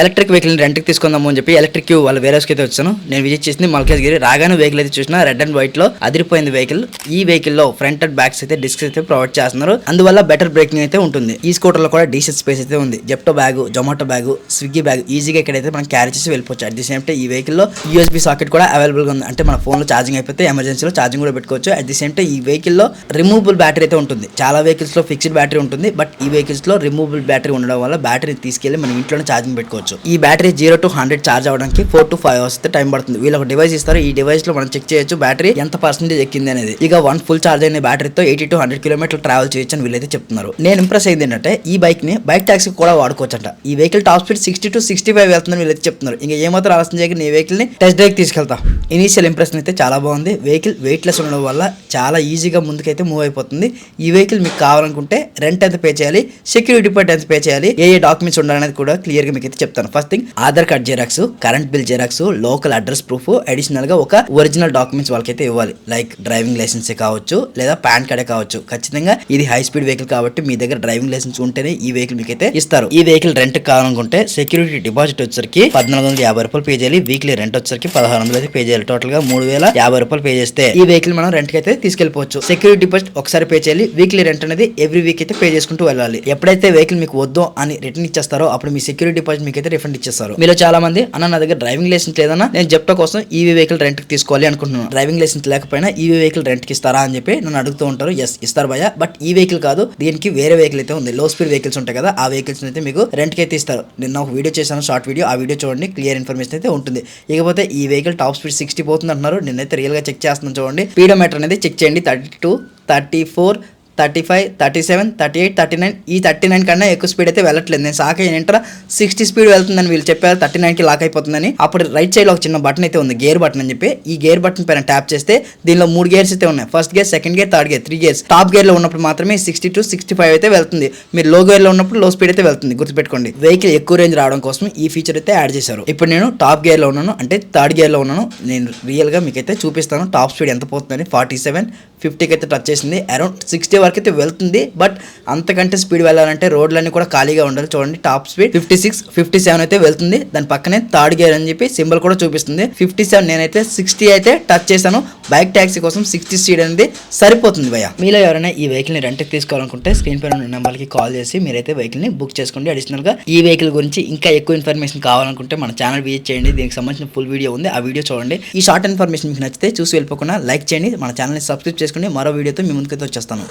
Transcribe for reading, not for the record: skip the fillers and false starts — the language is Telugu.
ఎలక్ట్రిక్ వెహికల్ రెంట్కి తీసుకుందాము అని చెప్పి ఎలక్ట్రిక్ వాళ్ళ వేరేస్కి అయితే వచ్చాను. నేను విజిట్ చేసింది మల్కాజ్గిరి. రాగానే వెహికల్ అయితే చూసిన రెడ్ అండ్ వైట్ లో అదిరిపోయింది వెహికల్. ఈ వెహికల్ లో ఫ్రంట్ అండ్ బ్యాక్స్ అయితే డిస్క్స్ అయితే ప్రొవైడ్ చేస్తున్నారు. అందువల్ల బెటర్ బ్రేకింగ్ అయితే ఉంటుంది. ఈ స్కూటర్ లో కూడా డీసెంట్ స్పేస్ అయితే ఉంది. Zepto bag, Zomato bag, Swiggy bag ఈజీగా ఇక్కడైతే మనం క్యారీ చేసి వెళ్ళిపోవచ్చు. అట్ ది సేమ్ టైం ఈ వెహికల్ లో యూఎస్బీ సాకెట్ కూడా అవైలబుల్ గా ఉంది. అంటే మన ఫోన్ లో ఛార్జింగ్ అయిపోతే ఎమర్జెన్సీలో ఛార్జింగ్ కూడా పెట్టుకోవచ్చు. అట్ ది సేమ్ టైం ఈ వెహికల్ లో రిమూవబుల్ బ్యాటరీ అయితే ఉంటుంది. చాలా వెహికల్స్ లో ఫిక్స్డ్ బ్యాటరీ ఉంటుంది. బట్ ఈ వెహికల్స్ లో రిమూవబుల్ బ్యాటరీ ఉండడం వల్ల బ్యాటరీ తీసుకెళ్లి మనం ఇంట్లోనే ఛార్జింగ్ పెట్టుకోవచ్చు. ఈ బ్యాటరీ 0 to 100 ఛార్జ్ అవడానికి 4 to 5 అవర్స్ అయితే టైం పడుతుంది. వీళ్ళు ఒక డివైస్ ఇస్తారు. ఈ డివైస్ లో మనం చెక్ చేయొచ్చు బ్యాటరీ ఎంత పర్సెంటేజ్ ఎక్కింది అనేది. ఇక వన్ ఫుల్ ఛార్జ్ అయిన బ్యాటరీతో 80 to 100 కిలోమీటర్లు ట్రావెల్ చేయొచ్చు అని వీళ్ళైతే చెప్తున్నారు. నేను ఇంప్రెస్ అయింది ఏంటంటే ఈ బైక్ ని బైక్ టాక్సీ కూడా వాడుకోవచ్చంట. ఈ వెహికల్ టాప్ స్పీడ్ 60 to 65 వెళ్తుందని వీళ్ళైతే చెప్తున్నారు. ఇంకా ఏమాత్రం ఆలస్యం చేయక ఈ వెహికల్ ని టెస్ట్ డ్రైవ్ తీసుకెళ్తా. ఇనీషియల్ ఇంప్రెషన్ అయితే చాలా బాగుంది. వెహికల్ వెయిట్ లెస్ ఉండడం వల్ల చాలా ఈజీగా ముందుకైతే మూవ్ అయిపోతుంది. ఈ వెహికల్ మీకు కావాలనుకుంటే రెంట్ ఎంత పే చేయాలి, సెక్యూరిటీ డిపార్ట్ ఎంత పే చేయాలి, ఏ డాక్యుమెంట్స్ ఉండాలనేది కూడా క్లియర్ గా మీకు అయితే చెప్తాను. First thing Aadhaar card xerox, current bill xerox, local address proof, additional గా ఒక ఒరిజినల్ డాక్యుమెంట్స్ వాళ్ళకైతే ఇవ్వాలి. లైక్ డ్రైవింగ్ లైసెన్స్ కావచ్చు లేదా పాన్ కార్డే కావచ్చు. ఖచ్చితంగా ఇది హై స్పీడ్ వెహికల్ కాబట్టి మీ దగ్గర డ్రైవింగ్ లైసెన్స్ ఉంటేనే ఈ వెహికల్ మీకు అయితే ఇస్తారు. ఈ వెహికల్ రెంట్ కావాలనుకుంటే సెక్యూరిటీ డిపాజిట్ వచ్చరికి 1450 రూపాయలు పే చేయాలి. వీక్లీ రెంట్ వచ్చరికి 1600 అయితే పే చేయాలి. టోటల్ గా 3050 రూపాయలు పే చేస్తే ఈ వెహికల్ మనం రెంట్ కి అయితే తీసుకెళ్లిపోవచ్చు. సెక్యూరిటీ డిపాజిట్ ఒకసారి పే చేయాలి. వీక్లీ రెంట్ అనేది ఎవ్రీ వీక్ అయితే పే చేసుకుంటూ వెళ్ళాలి. ఎప్పుడైతే వెహికల్ మీకు వద్దు అని రిటర్న్ ఇచ్చేస్తారో అప్పుడు మీ సెక్యూరిటీ డిపాజిట్ మీకు అయితే రిఫండ్ ఇచ్చేస్తారు. మీలో చాలా మంది అన్న నా దగ్గర డ్రైవింగ్ లైసెన్స్ లేదన్నా నేను జెప్టో కోసం ఈవీ వెహికల్ రెంట్ కి తీసుకోవాలి అనుకుంటున్నాను. డ్రైవింగ్ లైసెన్స్ లేకపోయినా ఈవీ వెహికల్ రెంట్ కి ఇస్తారా అని చెప్పి నన్ను అడుగుతూ ఉంటారు. ఎస్ ఇస్తారు భయ్య, బట్ ఈ వెహికల్ కాదు, దీనికి వేరే వెహికల్ అయితే ఉంది. లో స్పీడ్ వెహికల్స్ ఉంటాయి కదా, ఆ వెహికల్స్ అయితే మీకు రెంట్ కి అయితే ఇస్తారు. నిన్న ఒక వీడియో చేశాను, షార్ట్ వీడియో. ఆ వీడియో చూడండి, క్లియర్ ఇన్ఫర్మేషన్ అయితే ఉంటుంది. ఇకపోతే ఈ వెహికల్ టాప్ స్పీడ్ 60 పోతుంది అంటున్నారు. నిన్నైతే రియల్ గా చెక్ చేస్తున్నాను చూడండి. స్పీడోమీటర్ అనేది చెక్ చేయండి. 32, 34, 35, 37, 38, 39. ఈ 39 కన్నా ఎక్కువ స్పీడ్ అయితే వెళ్ళట్లేదు. నేను సాక్ ఏంటంటే 60 స్పీడ్ వెళ్తుందని వీళ్ళు చెప్పారు. 39 కి లాక్ అయిపోతుందని. అప్పుడు రైట్ సైడ్ లో ఒక చిన్న బటన్ అయితే ఉంది, గేర్ బటన్ అని చెప్పి. ఈ గేర్ బటన్ పైన ట్యాప్ చేస్తే దీనిలో 3 గేర్స్ అయితే ఉన్నాయి. First gear, second gear, third gear, 3 gears. Top gear లో ఉన్నప్పుడు మాత్రమే 60 to 65 అయితే వెళ్తుంది. మీరు లో గేర్ లో ఉన్నప్పుడు లో స్పీడ్ అయితే వెళ్తుంది. గుర్తుపెట్టుకోండి. వెహికల్ ఎక్కువ రేంజ్ రావడం కోసం ఈ ఫీచర్ అయితే యాడ్ చేశారు. ఇప్పుడు నేను టాప్ గేర్ లో ఉన్నాను, అంటే థర్డ్ గేర్ లో ఉన్నాను. నేను రియల్ గా మీకైతే చూపిస్తాను టాప్ స్పీడ్ ఎంత పోతుందని. 47, 50కి అయితే టచ్ చేసింది. అరౌండ్ 60 వరకు అయితే వెళ్తుంది. బట్ అంతకంటే స్పీడ్ వెళ్ళాలంటే రోడ్లన్నీ కూడా ఖాళీగా ఉండాలి. చూడండి, టాప్ స్పీడ్ 56, 57 అయితే వెళ్తుంది. దాని పక్కనే థర్డ్ గేర్ అని చెప్పి సింబల్ కూడా చూపిస్తుంది. 57, నేనైతే 60 అయితే టచ్ చేశాను. బైక్ టాక్సీ కోసం 60 స్పీడ్ అనేది సరిపోతుంది భయ్య. మీలో ఎవరైనా ఈ వెహికల్ ని రెంట్కి తీసుకోవాలనుకుంటే స్క్రీన్ పైన ఉన్న నెంబర్కి కాల్ చేసి మీరైతే వెహికల్ ని బుక్ చేసుకోండి. అడిషనల్ గా ఈ వెహికల్ గురించి ఇంకా ఎక్కువ ఇన్ఫర్మేషన్ కావాలనుకుంటే మన ఛానల్ విజిట్ చేయండి. దీనికి సంబంధించిన ఫుల్ వీడియో ఉంది, ఆ వీడియో చూడండి. ఈ షార్ట్ ఇన్ఫర్మేషన్ మీకు నచ్చితే చూసి వెళ్ళిపోకుండా లైక్ చేయండి. మన ఛానల్ ని సబ్స్క్రైబ్ చేసుకోండి. మరో వీడియోతో మీ ముందుకైతే వచ్చేస్తాను.